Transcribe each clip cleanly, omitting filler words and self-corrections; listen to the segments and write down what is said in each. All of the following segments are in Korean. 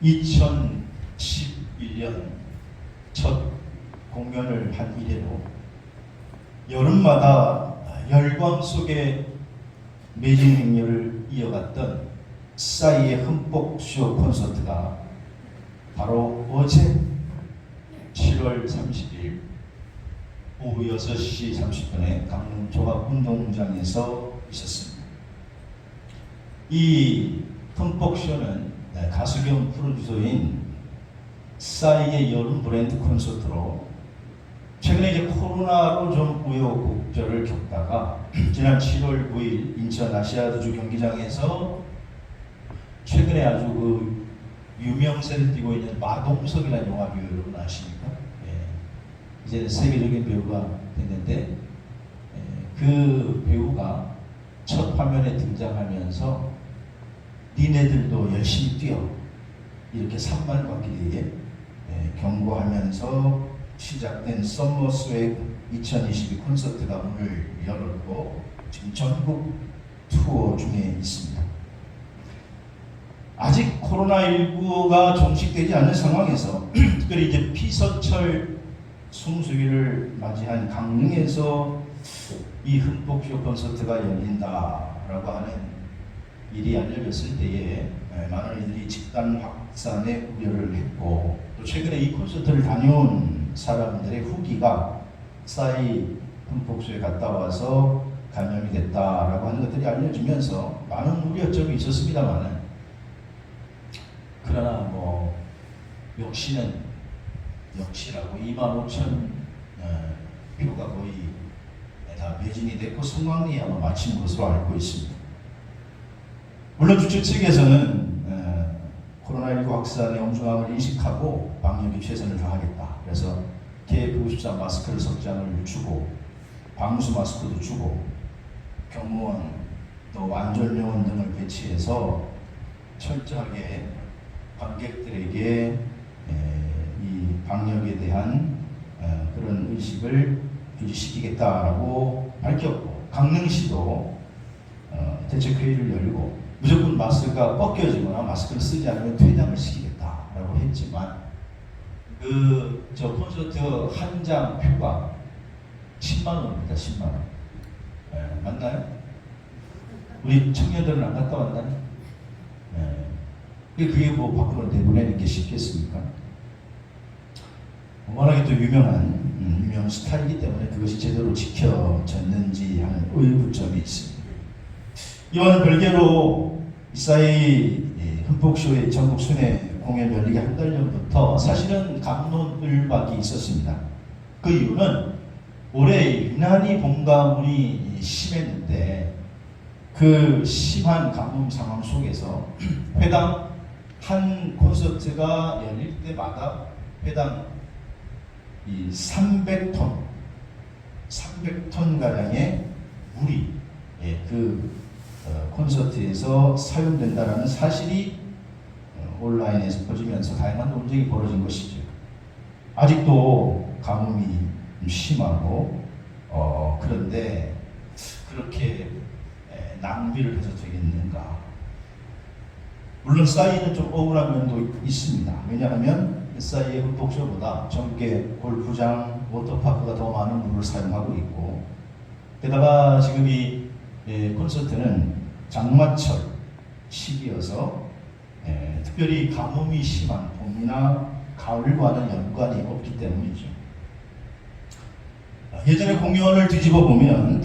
2011년 첫 공연을 한 이래로 여름마다 열광 속에 매진 행렬을 이어갔던 싸이의 흠뻑쇼 콘서트가 바로 어제 7월 30일 오후 6시 30분에 강릉 종합운동장에서 있었습니다. 이 흠뻑쇼는 가수 겸 프로듀서인 싸이의 여름 브랜드 콘서트로 최근에 이제 코로나로 좀 우여곡절을 겪다가 지난 7월 9일 인천 아시아드주 경기장에서 최근에 아주 그 유명세를 띠고 있는 마동석이라는 영화 배우 여러분 아십니까? 이제 세계적인 배우가 됐는데 그 배우가 첫 화면에 등장하면서 니네들도 열심히 뛰어 이렇게 산만관계에 경고하면서 시작된 썸머 스웩 2022 콘서트가 문을 열었고 지금 전국 투어 중에 있습니다. 아직 코로나19가 종식되지 않는 상황에서 특별히 이제 피서철 성수기를 맞이한 강릉에서 이 흠뻑쇼 콘서트가 열린다라고 하는 일이 알려졌을 때에 많은 이들이 집단 확산의 우려를 했고 또 최근에 이 콘서트를 다녀온 사람들의 후기가 싸이 흠뻑쇼에 갔다 와서 감염이 됐다라고 하는 것들이 알려지면서 많은 우려점이 있었습니다만은 그러나 뭐 역시라고 25,000 표가 거의 다 매진이 됐고 성황리에 아마 마친 것으로 알고 있습니다. 물론 주최 측에서는 코로나19 확산의 엄중함을 인식하고 방역에 최선을 다하겠다. 그래서 KF94 마스크를 석 장을 주고 방수 마스크도 주고 경무원 또 안전요원 등을 배치해서 철저하게 관객들에게 이 방역에 대한 그런 의식을 유지시키겠다라고 밝혔고 강릉시도 대책회의를 열고 무조건 마스크가 벗겨지거나 마스크를 쓰지 않으면 퇴장을 시키겠다라고 했지만 저 콘서트 한 장 표가 10만 원입니다. 10만 원. 맞나요? 우리 청년들은 안 갔다 왔나요? 그게 뭐 밖으로 내보내는 게 쉽겠습니까? 워낙에 또 유명 스타이기 때문에 그것이 제대로 지켜졌는지 하는 의구점이 있습니다. 이와는 별개로 싸이 흠뻑쇼의 전국 순회 공연 열리기 한 달 전부터 사실은 갑론을박이 있었습니다. 그 이유는 올해 유난히 봄 가뭄이 심했는데 그 심한 가뭄 상황 속에서 회당 한 콘서트가 열릴 때마다 회당 이 300톤 가량의 물이 콘서트에서 사용된다라는 사실이 온라인에서 퍼지면서 다양한 논쟁이 벌어진 것이죠. 아직도 가뭄이 심하고 그런데 그렇게 낭비를 해서 되겠는가? 물론 싸이는 좀 억울한 면도 있습니다. 왜냐하면 싸이의 흠뻑쇼보다 전국의 골프장, 워터파크가 더 많은 물을 사용하고 있고 게다가 지금 이 콘서트는 장마철 시기여서 특별히 가뭄이 심한 봄이나 가을과는 연관이 없기 때문이죠. 예전에 공연을 뒤집어 보면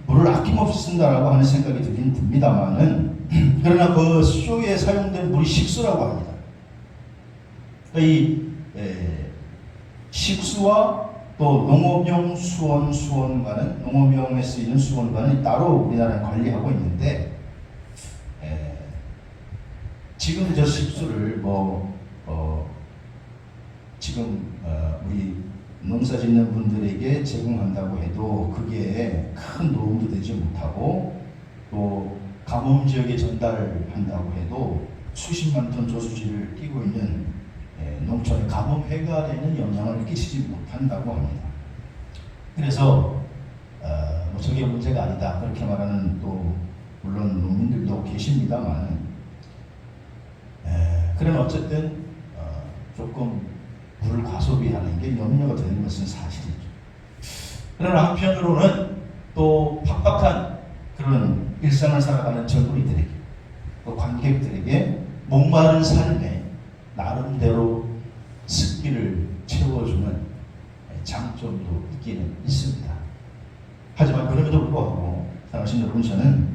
물을 아낌없이 쓴다라고 하는 생각이 들긴 듭니다만은 그러나 그 쇼에 사용된 물이 식수라고 합니다. 이 식수와 또 농업용 수원과는 농업용에 쓰이는 수원과는 따로 우리나라에 관리하고 있는데 지금 저 식수를 지금 우리 농사 짓는 분들에게 제공한다고 해도 그게 큰 도움도 되지 못하고 또 가뭄 지역에 전달한다고 해도 수십만 톤 저수지를 끼고 있는 농촌의 가뭄 해결에는 영향을 끼치지 못한다고 합니다. 그래서 저게 문제가 아니다 그렇게 말하는 또 물론 농민들도 계십니다만 그러나 어쨌든 조금 물을 과소비하는 게 염려가 되는 것은 사실이죠. 그러나 한편으로는 또 팍팍한 그런 일상을 살아가는 젊은이들에게 또 관객들에게 목마른 삶에 나름대로 습기를 채워주는 장점도 있기는 있습니다. 하지만 그럼에도 불구하고 사랑하신 여러분, 저는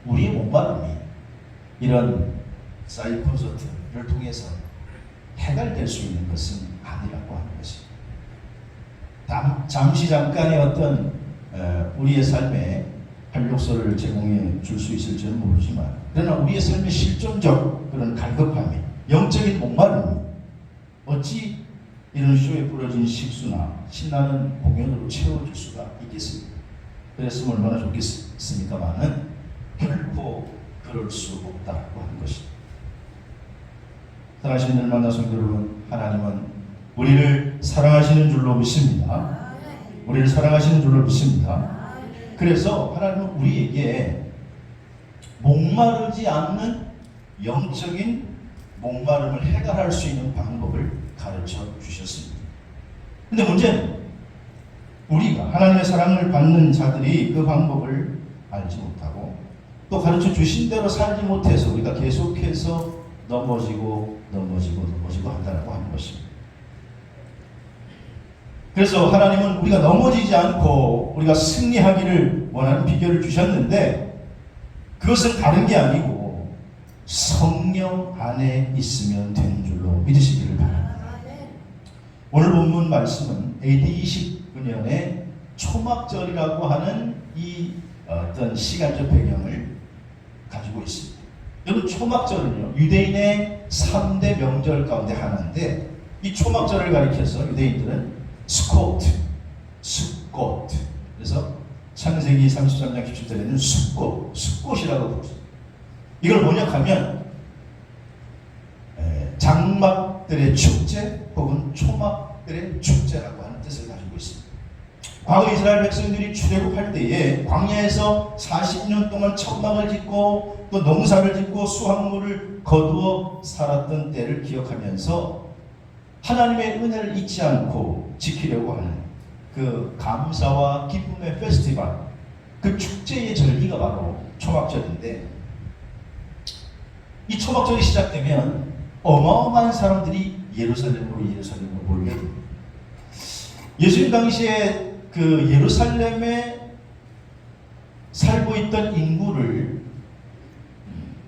우리의 목마름이 이런 사이비 콘서트를 통해서 해결될 수 있는 것은 아니라고 하는 것입니다. 잠시 잠깐의 어떤 우리의 삶에 활력소를 제공해 줄 수 있을지는 모르지만, 그러나 우리의 삶의 실존적 그런 갈급함이, 영적인 목마름이 어찌 이런 쇼에 뿌려진 식수나 신나는 공연으로 채워줄 수가 있겠습니까? 그랬으면 얼마나 좋겠습니까마는 결코 그럴 수 없다고 하는 것입니다. 사랑하시는 얼마나 성도 여러분, 하나님은 우리를 사랑하시는 줄로 믿습니다. 우리를 사랑하시는 줄로 믿습니다. 그래서 하나님은 우리에게 목마르지 않는 영적인 목마름을 해결할 수 있는 방법을 가르쳐 주셨습니다. 근데 문제는 우리가 하나님의 사랑을 받는 자들이 그 방법을 알지 못하고 또 가르쳐 주신 대로 살지 못해서 우리가 계속해서 넘어지고 한다고 하는 것입니다. 그래서 하나님은 우리가 넘어지지 않고 우리가 승리하기를 원하는 비결을 주셨는데, 그것은 다른 게 아니고 성령 안에 있으면 되는 줄로 믿으시기를 바랍니다. 오늘 본문 말씀은 AD 29년에 초막절이라고 하는 이 어떤 시간적 배경을 가지고 있습니다. 여러분, 초막절은요, 유대인의 3대 명절 가운데 하나인데, 이 초막절을 가리켜서 유대인들은 스콧, 그래서 창세기 33장 17절에는 숫꽃이라고 부릅니다. 이걸 번역하면 장막들의 축제 혹은 초막들의 축제라고 하는 뜻을 가지고 있습니다. 과거 이스라엘 백성들이 출애굽할 때에 광야에서 40년 동안 천막을 짓고 또 농사를 짓고 수확물을 거두어 살았던 때를 기억하면서 하나님의 은혜를 잊지 않고 지키려고 하는 그 감사와 기쁨의 페스티벌, 그 축제의 절기가 바로 초막절인데, 이 초막절이 시작되면 어마어마한 사람들이 예루살렘으로 몰려듭니다. 예수님 당시에 그 예루살렘에 살고 있던 인구를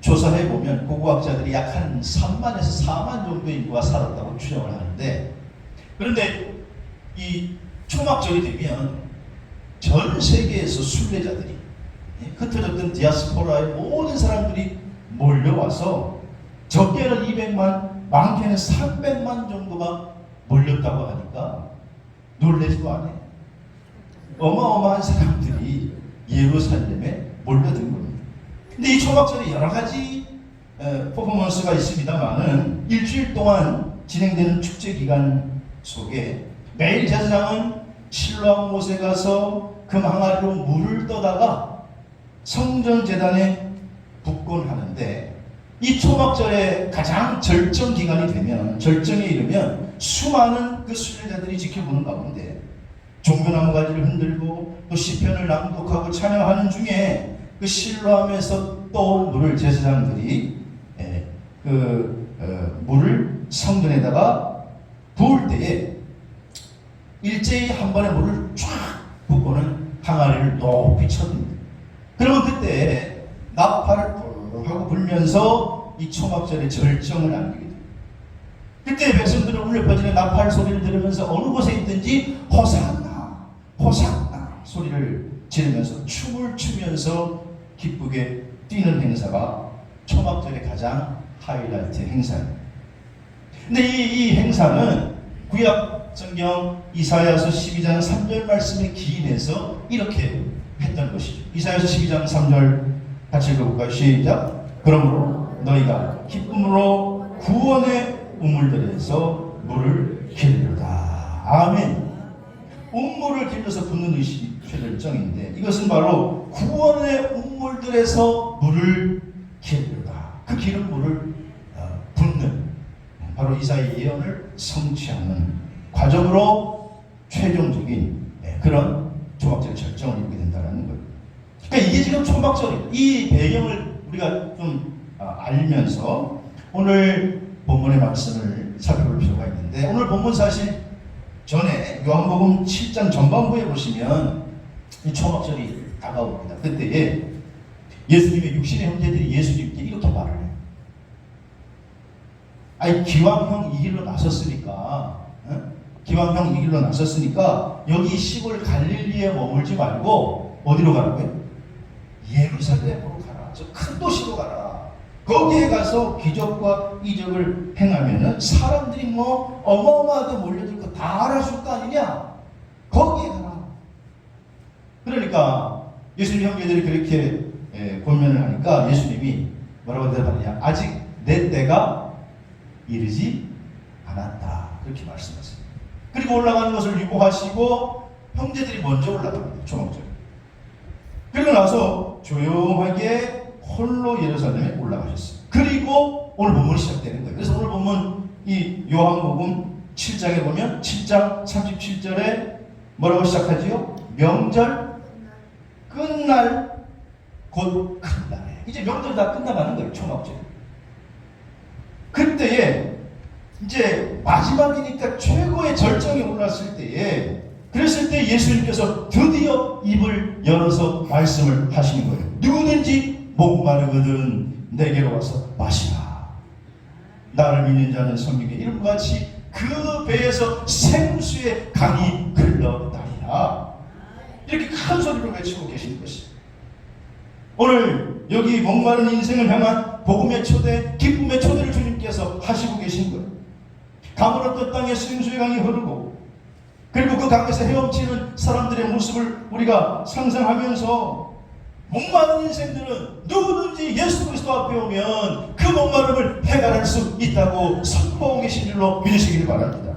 조사해 보면 고고학자들이 약 한 3만에서 4만 정도의 인구가 살았다고 추정을 하는데, 그런데 이 초막절이 되면 전 세계에서 순례자들이, 흩어졌던 디아스포라의 모든 사람들이 몰려와서 적게는 200만, 많게는 300만 정도가 몰렸다고 하니까 놀라지도 않아요. 어마어마한 사람들이 예루살렘에 몰려든 겁니다. 근데 이 초막절에 여러 가지 퍼포먼스가 있습니다만은 일주일 동안 진행되는 축제 기간 속에 매일 제사장은 실로암 못에 가서 그 항아리로 물을 떠다가 성전 제단에 붓곤 하는데, 이 초막절의 가장 절정 기간이 되면, 절정에 이르면 수많은 그 순례자들이 지켜보는 가운데 종려나무 가지를 흔들고 또 시편을 낭독하고 찬양하는 중에 그 실로암에서 떠온 물을 제사장들이 물을 성전에다가 부을 때에 일제히 한 번에 물을 쫙 붓고는 항아리를 높이 쳐듭니다. 그러면 그때 나팔을 하고 불면서 이 초막절의 절정을 알리게 됩니다. 그때 백성들은 울려 퍼지는 나팔 소리를 들으면서 어느 곳에 있든지 호산나, 호산나 소리를 지르면서 춤을 추면서 기쁘게 뛰는 행사가 초막절의 가장 하이라이트 행사입니다. 근데 이 행사는 구약 성경 이사야서 12장 3절 말씀에 기인해서 이렇게 했던 것이죠. 이사야서 12장 3절 같이 읽어볼까요? 시작. 그러므로 너희가 기쁨으로 구원의 우물들에서 물을 기르리로다. 아멘. 우물을 길러서 붓는 의식이 최절정인데, 이것은 바로 구원의 우물들에서 물을 기르리로다. 그 기름 물을 붓는 바로 이사야의 예언을 성취하는 과정으로 최종적인 그런 초막절의 절정을 이루게 된다는 거예요. 그러니까 이게 지금 초막절이에요. 이 배경을 우리가 좀 알면서 오늘 본문의 말씀을 살펴볼 필요가 있는데, 오늘 본문 사실 전에 요한복음 7장 전반부에 보시면 이 초막절이 다가옵니다. 그때에 예수님의 육신의 형제들이 예수님께 이렇게 말을 해요. 아니, 기왕 형 이 길로 나섰으니까, 기왕 형 이 길로 나섰으니까 여기 시골 갈릴리에 머물지 말고 어디로 가라고요? 예루살렘으로 가라. 저 큰 도시로 가라. 거기에 가서 기적과 이적을 행하면은 사람들이 뭐 어마어마하게 몰려들 거 다 알아줄 거 아니냐? 거기에 가라. 그러니까 예수님 형제들이 그렇게 권면을 하니까 예수님이 뭐라고 대답하느냐? 아직 내 때가 이르지 않았다. 그렇게 말씀하세요. 그리고 올라가는 것을 유보하시고 형제들이 먼저 올라갑니다. 초막절. 그리고 나서 조용하게 홀로 예루살렘에 올라가셨어요. 그리고 오늘 본문이 시작되는 거예요. 그래서 오늘 본문 이 요한복음 7장에 보면 7장 37절에 뭐라고 시작하지요? 명절 끝날 곧 큰 날에. 이제 명절 다 끝나가는 거예요. 초막절. 그때에 이제 마지막이니까 최고의 절정에 올랐을 때에, 그랬을 때 예수님께서 드디어 입을 열어서 말씀을 하시는 거예요. 누구든지 목마르거든 내게로 와서 마시라. 나를 믿는 자는 성경의 이름과 같이 그 배에서 생수의 강이 흘러나리라. 이렇게 큰 소리로 외치고 계신 것이에요. 오늘 여기 목마른 인생을 향한 복음의 초대, 기쁨의 초대를 주님께서 하시고 계신 거예요. 가물었던 땅에 생수의 강이 흐르고, 그리고 그 강에서 헤엄치는 사람들의 모습을 우리가 상상하면서 목마른 인생들은 누구든지 예수 그리스도 앞에 오면 그 목마름을 해결할 수 있다고 선포하고 계신 줄로 믿으시길 바랍니다.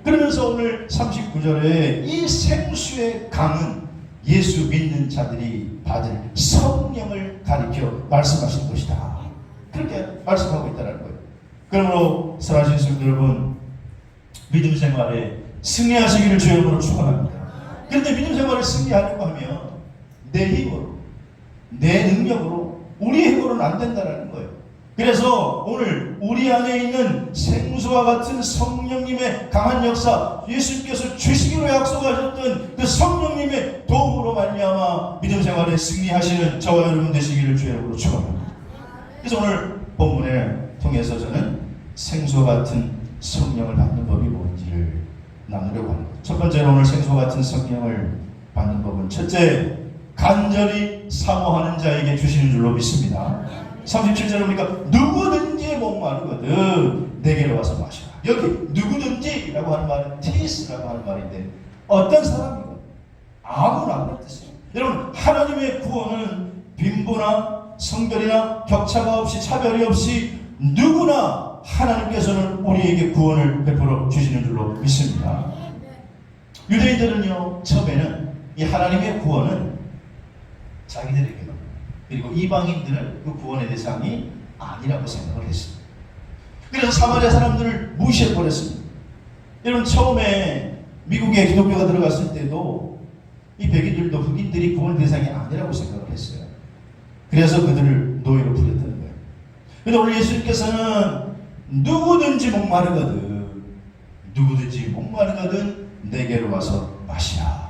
그러면서 오늘 39절에 이 생수의 강은 예수 믿는 자들이 받을 성령을 가리켜 말씀하신 것이다. 그렇게 말씀하고 있다는 거예요. 그러므로 사랑하시는 성도 여러분, 믿음 생활에 승리하시기를 주의 이름으로 축원합니다. 그런데 믿음 생활을 승리하려고 하면 내 힘으로, 내 능력으로, 우리의 힘으로는 안 된다는 거예요. 그래서 오늘 우리 안에 있는 생수와 같은 성령님의 강한 역사, 예수님께서 주시기로 약속하셨던 그 성령님의 도움으로 말미암아 믿음 생활에 승리하시는 저와 여러분 되시기를 주의 이름으로 축원합니다. 그래서 오늘 본문을 통해서 저는 생수와 같은 성령을 받는 법이 뭔지를 나누려고 합니다. 첫 번째로 오늘 생수와 같은 성령을 받는 법은, 첫째, 간절히 사모하는 자에게 주시는 줄로 믿습니다. 37절에 보니까 누구든지 목마르거든 내게로 와서 마셔라. 여기 누구든지라고 하는 말은 티스라고 하는 말인데, 어떤 사람이건 아무나 그런 뜻이에요. 여러분, 하나님의 구원은 빈부나 성별이나 격차가 없이, 차별이 없이 누구나 하나님께서는 우리에게 구원을 베풀어 주시는 줄로 믿습니다. 유대인들은요, 처음에는 이 하나님의 구원은 자기들에게만, 그리고 이방인들은 그 구원의 대상이 아니라고 생각을 했습니다. 그래서 사마리아 사람들을 무시해버렸습니다. 여러분, 처음에 미국에 기독교가 들어갔을 때도 이 백인들도 흑인들이 구원의 대상이 아니라고 생각을 했어요. 그래서 그들을 노예로 부렸다는 거예요. 그런데 오늘 예수님께서는 누구든지 목마르거든 내게로 와서 마시라.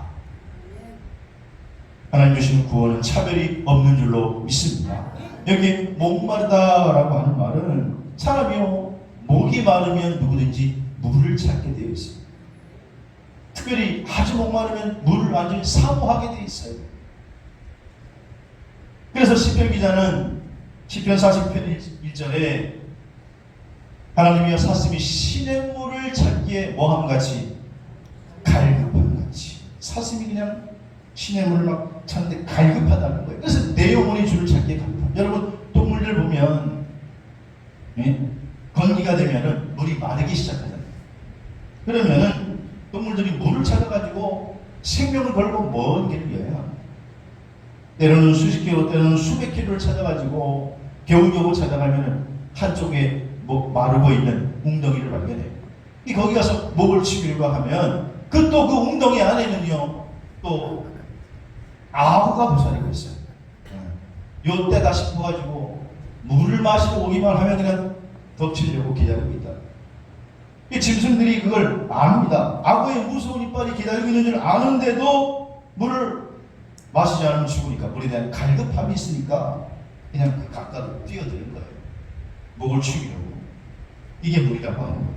하나님 주시는 구원은 차별이 없는 줄로 믿습니다. 여기 목마르다라고 하는 말은, 사람이요 목이 마르면 누구든지 물을 찾게 되어 있습니다. 특별히 아주 목마르면 물을 완전히 사모하게 되어 있어요. 그래서 시편 기자는 시편 40편 1절에 하나님이여 사슴이 시냇물을 찾기에 뭐함같이 갈급함 같이, 사슴이 그냥 시냇물을 막 찾는데 갈급하다는 거예요. 그래서 내 영혼이 주를 찾기에 갈급합니다. 여러분, 동물들 보면 건기가 되면은 물이 마르기 시작하잖아요. 그러면은 동물들이 물을 찾아가지고 생명을 걸고 먼 길을 여행합니다. 때로는 수십 킬로, 때로는 수백 킬로를 찾아가지고 겨우겨우 찾아가면은 한쪽에 뭐 마르고 있는 웅덩이를 발견해요. 거기 가서 목을 치기려고 하면 그 웅덩이 안에는요 또 아구가 부사리고 있어요. 요때다 싶어가지고 물을 마시러 오기만 하면 그냥 덮치려고 기다리고 있다. 이 짐승들이 그걸 압니다. 악어의 무서운 이빨이 기다리고 있는 줄 아는데도 물을 마시지 않으면 죽으니까, 물에 대한 갈급함이 있으니까 그냥 그 가까이로 뛰어드는 거예요. 목을 죽이려고. 이게 물이라고 하는 거예요.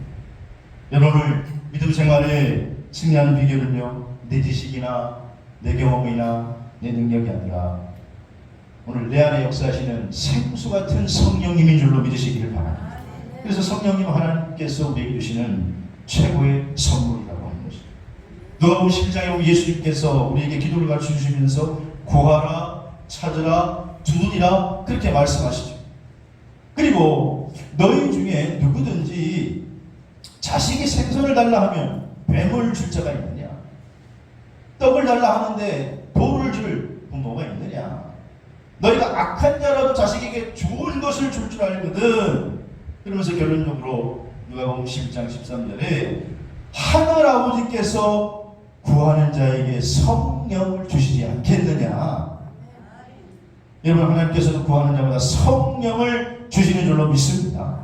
여러분을 믿음 생활에 승리하는 비결은요, 내 지식이나 내 경험이나 내 능력이 아니라 오늘 내 안에 역사하시는 생수 같은 성령님인 줄로 믿으시기를 바랍니다. 그래서 성령님 하나님께서 우리에게 주시는 최고의 선물이라고 하는 것입니다. 누가복음 11장에 보면 예수님께서 우리에게 기도를 가르쳐 주시면서 구하라, 찾으라, 두드리라 그렇게 말씀하시죠. 그리고 너희 중에 누구든지 자식이 생선을 달라 하면 뱀을 줄 자가 있느냐? 떡을 달라 하는데 돌을 줄 부모가 있느냐? 너희가 악한 자라도 자식에게 좋은 것을 줄 줄 알거든. 그러면서 결론적으로 누가복음 11장 13절에 하늘 아버지께서 구하는 자에게 성령을 주시지 않겠느냐. 여러분, 하나님께서는 구하는 자마다 성령을 주시는 줄로 믿습니다.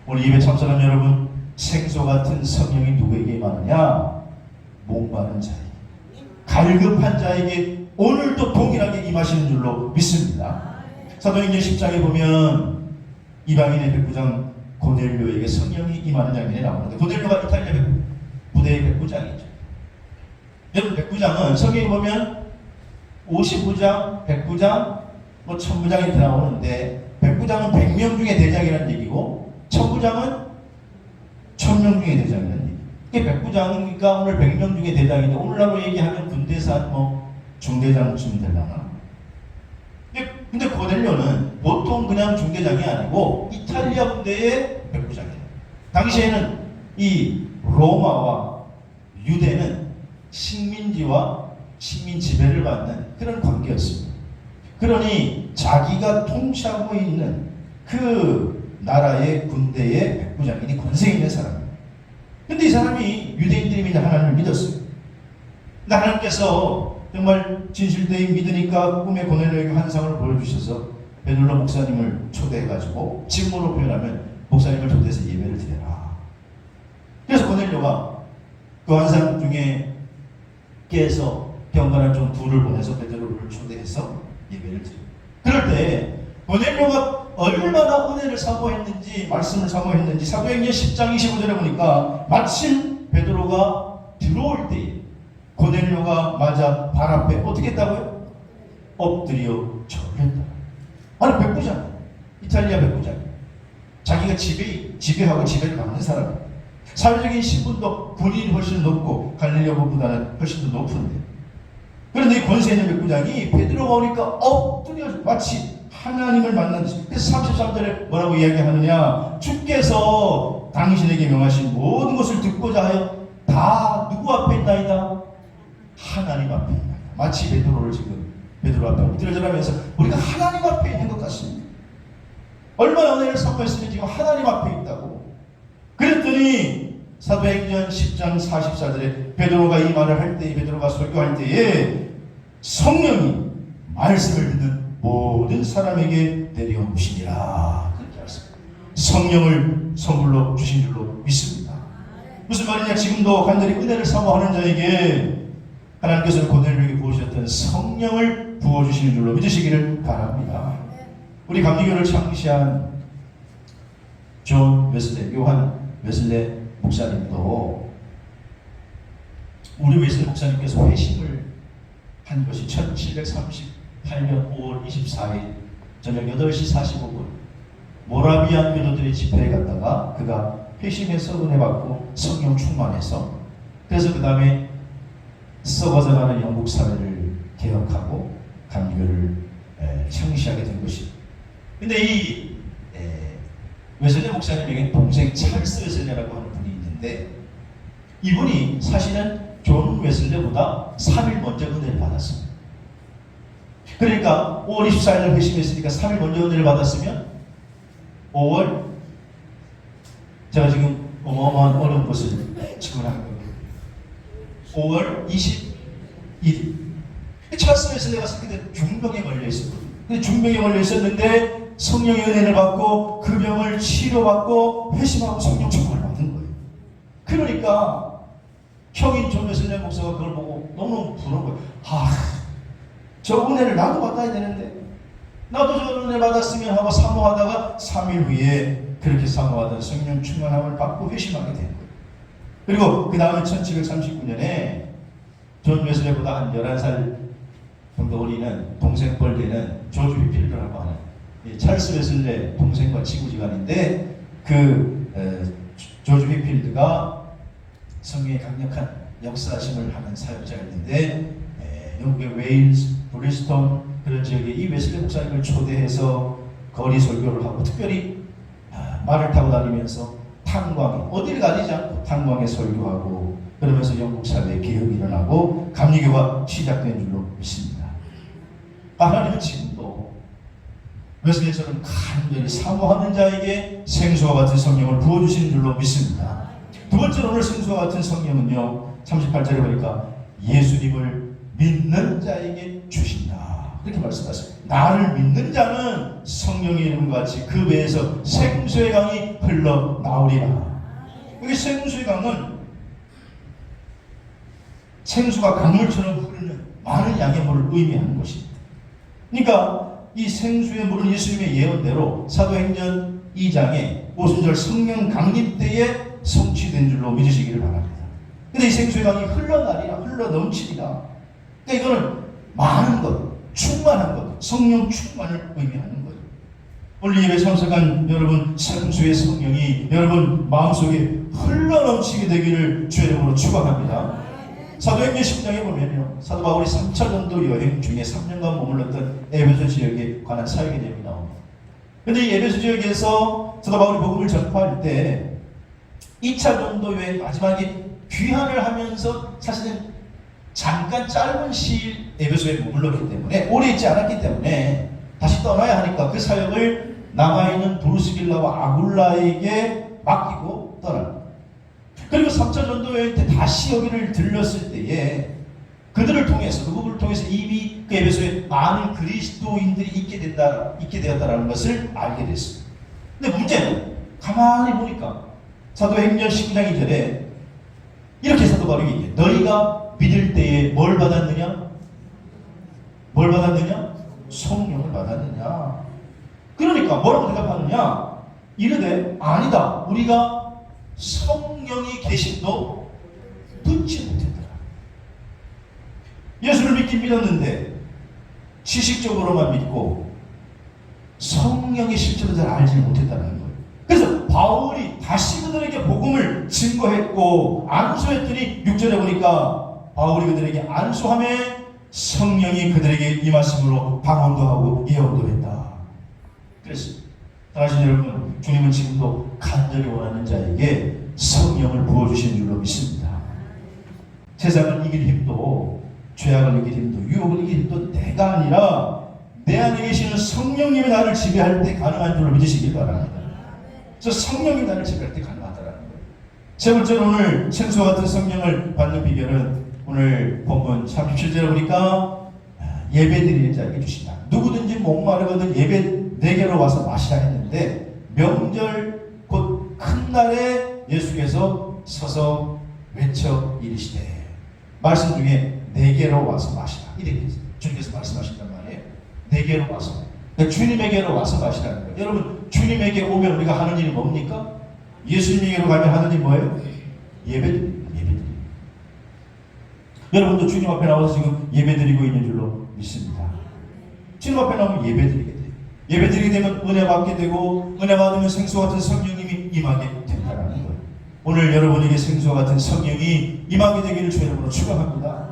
오늘 예배 참석한 여러분, 생수 같은 성령이 누구에게 임하느냐? 목마른 자에게, 갈급한 자에게 오늘도 동일하게 임하시는 줄로 믿습니다. 사도행전 10장에 보면 이방인의 백부장 고넬료에게 성령이 임하는 장면이 나오는데, 고넬료가 이탈리아 부대의 백부장이죠. 여러분, 백부장은 성경에 보면 55장, 백부장, 1000부장 이렇게 나오는데, 백부장은 100명 중에 대장이라는 얘기고, 1000부장은 1000명 중에 대장이라는 얘기. 이게 백부장이니까 오늘 100명 중에 대장인데, 오늘날로 얘기하면 군대사 중대장쯤 되려나? 근데 고넬료는 보통 그냥 중대장이 아니고 이탈리아 군대의 백부장이에요. 당시에는 이 로마와 유대는 식민지와 식민 지배를 받는 그런 관계였습니다. 그러니 자기가 통치하고 있는 그 나라의 군대의 백부장이니 권세 있는 사람입니다. 근데 이 사람이 유대인들이 믿는 하나님을 믿었어요. 근데 하나님께서 정말 진실되이 믿으니까 꿈에 고넬료에게 환상을 보여주셔서 베들로 목사님을 초대해가지고 직무로 표현하면 목사님을 초대해서 예배를 드려라. 그래서 고넬료가 그 환상 중에 깨서 경건한 좀 둘을 보내서 베드로를 초대해서 예배를 드려요. 그럴 때 고넬료가 얼마나 은혜를 사모했는지, 말씀을 사모했는지 사도행전 10장 25절에 보니까 마침 베드로가 들어올 때에 고넬료가 맞아 발 앞에 어떻게 했다고요? 엎드려 절했다. 아니, 백부장, 이탈리아 백부장, 자기가 지배하고 지배를 받는 사람, 사회적인 신분도 군인이 훨씬 높고 갈릴리오보다는 훨씬 더 높은데, 그런데 이 권세 있는 백부장이 베드로가 오니까 엎드려 마치 하나님을 만난 듯이. 그래서 33절에 뭐라고 이야기하느냐? 주께서 당신에게 명하신 모든 것을 듣고자 하여 다 누구 앞에 있나이다? 하나님 앞에 있나이다. 마치 베드로를 지금 베드로 앞에 엎드려 절하면서 우리가 하나님 앞에 있는 것 같습니다. 얼마나 은혜를 사모했으면 지금 하나님 앞에 있다고. 그랬더니 사도행전 10장 44절에 베드로가 이 말을 할 때에, 베드로가 설교할 때에 성령이 말씀을 듣는 모든 사람에게 내려오시니라. 그렇게 하셨습니다. 성령을 선물로 주신 줄로 믿습니다. 무슨 말이냐? 지금도 간절히 은혜를 사모하는 자에게 하나님께서는 고넬료에게 부으셨던 성령을 부어주시는 줄로 믿으시기를 바랍니다. 우리 감리교를 창시한 존 웨슬레, 요한 웨슬레 목사님도 우리 웨슬레 목사님께서 회심을 한 것이 1738년 5월 24일 저녁 8시 45분 모라비안 교도들의 집회에 갔다가 그가 회심해서 은혜 받고 성령 충만해서, 그래서 그 다음에 썩어져가는 영국 사회를 개혁하고 감리교를 창시하게 된 것입니다. 근데 이 웨슬레 목사님에게 동생 찰스 웨슬레라고 하는 분이 있는데, 이분이 사실은 존 웨슬레보다 3일 먼저 은혜를 받았습니다. 그러니까 5월 24일 회심했으니까 3일 먼저 은혜를 받았으면 5월 제가 지금 어마어마한 어려운 것을 직원한 거예요. 5월 21일. 찰스에서 내가 그때 중병에 걸려 있었거든요. 근데 중병에 걸려 있었는데 성령의 은혜를 받고 그 병을 치료받고 회심하고 성령 충만을 받은 거예요. 그러니까 형인 존메슬레 목사가 그걸 보고 너무 부러운 거예요. 저 은혜를 나도 받아야 되는데, 나도 저 은혜 받았으면 하고 사모하다가 3일 후에 그렇게 사모하던 성령 충만함을 받고 회심하게 된 거예요. 그리고 그 다음에 1739년에 존 웨슬레보다 한 11살 정도 어리는 동생뻘 되는 조지 휘필드라고 하는 찰스 웨슬레 동생과 지구지간인데, 조지 휘필드가 성령의 강력한 역사심을 하는 사역자였는데, 영국의 웨일스, 브리스톤 그런 지역에 이 웨슬레 목사님을 초대해서 거리 설교를 하고, 특별히 말을 타고 다니면서 탄광에, 어디를 가리지 않고 탄광에 설교하고, 그러면서 영국 사회에 개혁이 일어나고 감리교가 시작된 줄로 믿습니다. 하나님은 지금도 웨슬레처럼 간절히 사모하는 자에게 생수와 같은 성령을 부어주시는 줄로 믿습니다. 두 번째로 오늘 생수와 같은 성령은요, 38절에 보니까 예수님을 믿는 자에게 주신다, 이렇게 말씀하셨습니다. 나를 믿는 자는 성령의 이름과 같이 그 배에서 생수의 강이 흘러나오리라. 여기 생수의 강은 생수가 강물처럼 흐르는 많은 양의 물을 의미하는 것입니다. 그러니까 이 생수의 물은 예수님의 예언대로 사도행전 2장에 오순절 성령 강림 때에 성취된 줄로 믿으시기를 바랍니다. 근데 이 생수의 강이 흘러나리라, 흘러넘치리라. 그러니까 이거는 많은 것, 충만한 것, 성령 충만을 의미하는 거예요. 오늘 예배 참석한 여러분, 생수의 성령이 여러분 마음속에 흘러넘치게 되기를 주의 이름으로 축원합니다. 사도행전 10장에 보면요, 사도 바울이 3차 전도 여행 중에 3년간 머물렀던 에베소 지역에 관한 사역의 내용이 나옵니다. 그런데 이 에베소 지역에서 사도 바울이 복음을 전파할 때 2차 전도 여행 마지막에 귀환을 하면서 사실은 잠깐 짧은 시일 에베소에 머물렀기 때문에, 오래 있지 않았기 때문에 다시 떠나야 하니까 그 사역을 남아있는 브루스길라와 아굴라에게 맡기고 떠납니다. 그리고 3차 전도 여행 때 다시 여기를 들렀을 때에 그들을 통해서, 그 부분을 통해서 이미 그 에베소에 많은 그리스도인들이 있게 되었다는 것을 알게 됐습니다. 근데 문제는 가만히 보니까 사도행전 19장 2절에 이렇게 사도 바울이 얘기해요. 너희가 믿을 때에 뭘 받았느냐? 뭘 받았느냐? 성령을 받았느냐? 그러니까 뭐라고 대답하느냐? 이르되 아니다, 우리가 성령이 계심도 듣지 못했더라. 예수를 믿긴 믿었는데 지식적으로만 믿고 성령의 실체를 잘 알지 못했다는 거예요. 그래서 바울이 다시 그들에게 복음을 증거했고 안수했더니 6절에 보니까 바울이 그들에게 안수함에 성령이 그들에게 임하심으로 방언도 하고 예언도 했다. 그랬습니다. 사랑하시는 여러분, 주님은 지금도 간절히 원하는 자에게 성령을 부어주시는 줄로 믿습니다. 세상을 이길 힘도, 죄악을 이길 힘도, 유혹을 이길 힘도 내가 아니라 내 안에 계시는 성령님이 나를 지배할 때 가능한 줄로 믿으시길 바랍니다. 그래서 성령이 나를 지배할 때 가능하다는 거예요. 세 번째로 오늘 생수와 같은 성령을 받는 비결은 오늘 본문 37절에 보니까 예배 드리는 자에게 주신다. 누구든지 목마르거든 예배 내게로 와서 마시라 했는데, 명절 곧 큰 날에 예수께서 서서 외쳐 이르시되, 말씀 중에 내게로 와서 마시라, 이렇게 주님께서 말씀하신단 말이에요. 내게로 와서, 그러니까 주님에게로 와서 마시라는 거예요. 여러분, 주님에게 오면 우리가 하는 일이 뭡니까? 예수님에게로 가면 하는 일이 뭐예요? 예배드립니다. 예배드립니다. 여러분도 주님 앞에 나와서 지금 예배드리고 있는 줄로 믿습니다. 주님 앞에 나오면 예배드리게 돼요. 예배드리게 되면 은혜 받게 되고, 은혜 받으면 생수와 같은 성령님이 임하게 된다는 거예요. 오늘 여러분에게 생수와 같은 성령이 임하게 되기를 주의 이름으로 축원합니다.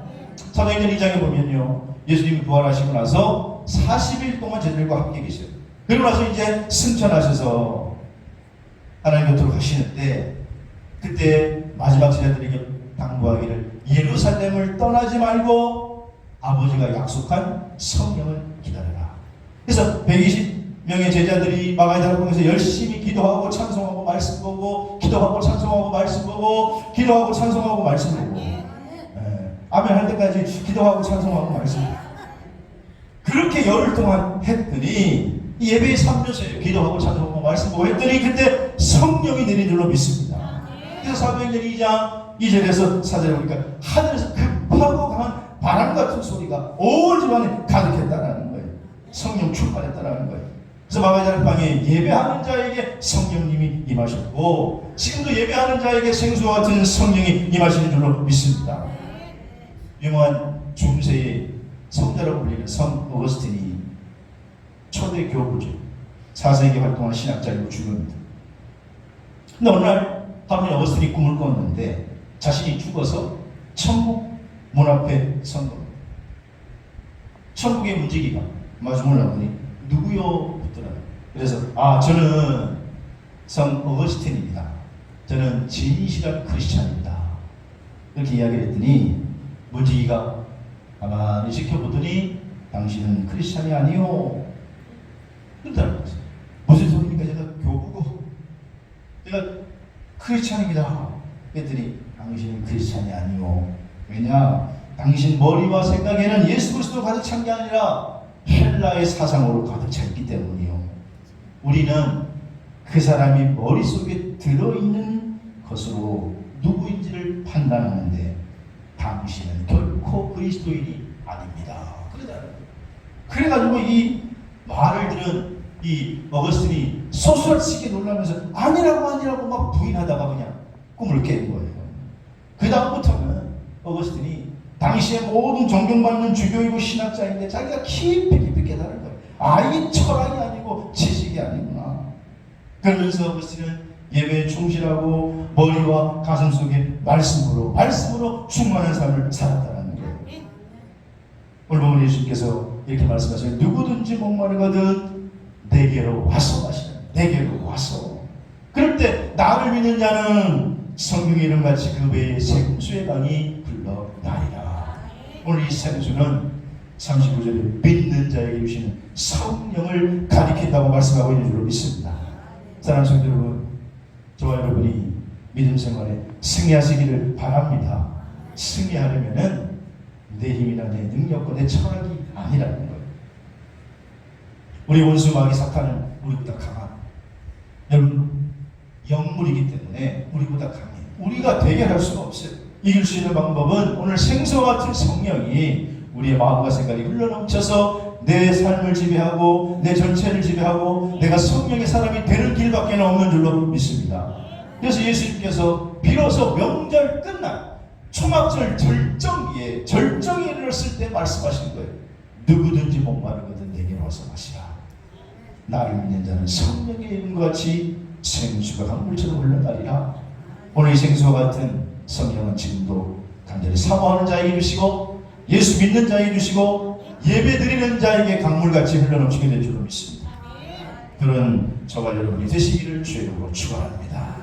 사도행전 2장에 보면요, 예수님이 부활하시고 나서 40일 동안 제자들과 함께 계셔요. 그리고 나서 이제 승천하셔서 하나님 곁으로 가시는데, 그때 마지막 제자들에게 당부하기를 예루살렘을 떠나지 말고 아버지가 약속한 성령을 기다려라. 그래서 120명의 제자들이 마가다락방에서 열심히 기도하고 찬송하고 말씀 보고 기도하고 찬송하고 말씀 보고 기도하고 찬송하고 말씀 보고 아멘 할 때까지 기도하고 찬송하고 말씀 보고 그렇게 열흘 동안 했더니 예배의 3조세요. 기도하고 찬송하고 말씀 보고 했더니 그때 성령이 내린 줄로 믿습니다. 그래서 사도행전 2장 2절에서 4절에 보니까 하늘에서 급하고 강한 바람 같은 소리가 온 집안에 가득했다라는 거예요. 성령 충만했다라는 거예요. 그래서 마가다락방에 예배하는 자에게 성령님이 임하셨고 지금도 예배하는 자에게 생수와 같은 성령이 임하시는 줄로 믿습니다. 유명한 중세의 성자라고 불리는 성 어거스틴이 초대 교부죠. 4세기 활동한 신학자이고 죽습니다. 근데 어느 날 하루에 어거스틴이 꿈을 꿨는데 자신이 죽어서 천국 문 앞에 선 겁니다. 천국의 문지기가 마중을 나보니 누구요? 묻더라고요. 그래서 저는 성 어거스틴입니다. 저는 진실한 크리스찬입니다. 이렇게 이야기를 했더니 문지기가 가만히 지켜보더니 당신은 크리스찬이 아니요. 그러더라고요. 무슨 소리입니까? 제가 교부고 제가 크리스찬입니다. 그랬더니 당신은 크리스찬이 아니요. 왜냐? 당신 머리와 생각에는 예수 그리스도 가득 찬 게 아니라 헬라의 사상으로 가득 차 있기 때문이요. 우리는 그 사람이 머릿속에 들어있는 것으로 누구인지를 판단하는데 당신은 결코 그리스도인이 아닙니다. 그래가지고 이 말을 들은 이 어거스틴이 소스라치게 놀라면서 아니라고 막 부인하다가 그냥 꿈을 깬 거예요. 그 다음부터는 어거스틴이 당시에 모든 존경받는 주교이고 신학자인데 자기가 깊이 깨달은 거예요. 이 철학이 아니고 지식이 아니구나. 그러면서 어거스틴은 예배에 충실하고 머리와 가슴 속에 말씀으로 충만한 삶을 살았다는 거예요. 오늘 보면 예수님께서 이렇게 말씀하세요. 누구든지 목마르거든 내게로 와서 마시라. 내게로 와서. 그럴 때 나를 믿는 자는 성경의 이름같이 그 배에 생수의 강이 흘러나리라. 오늘 이 생수는 39절에 믿는 자에게 주시는 성령을 가리킨다고 말씀하고 있는 줄로 믿습니다. 사랑하는 성도 여러분, 저와 여러분이 믿음 생활에 승리하시기를 바랍니다. 승리하려면은 내 힘이나 내 능력과 내 철학이 아니라는 거예요. 우리 원수 마귀 사탄은 우리보다 강한 여러분 영물이기 때문에 우리보다 강해요. 우리가 대결할 수가 없어요. 이길 수 있는 방법은 오늘 생수와 같은 성령이 우리의 마음과 생각이 흘러넘쳐서 내 삶을 지배하고 내 전체를 지배하고 내가 성령의 사람이 되는 길밖에 없는 줄로 믿습니다. 그래서 예수님께서 비로소 명절 끝날 초막절 절정기에 이르렀을 때 말씀하신 거예요. 누구든지 목마르거든 내게로 와서 마시라. 나를 믿는 자는 성령의 이름과 같이 생수가 강물처럼 흘러가리라. 오늘 이 생수와 같은 성령은 지금도 간절히 사모하는 자에게 주시고 예수 믿는 자에게 주시고 예배 드리는 자에게 강물같이 흘러넘치게 될 줄로 믿습니다. 그런 저와 여러분이 되시기를 주의 이름으로 축원합니다.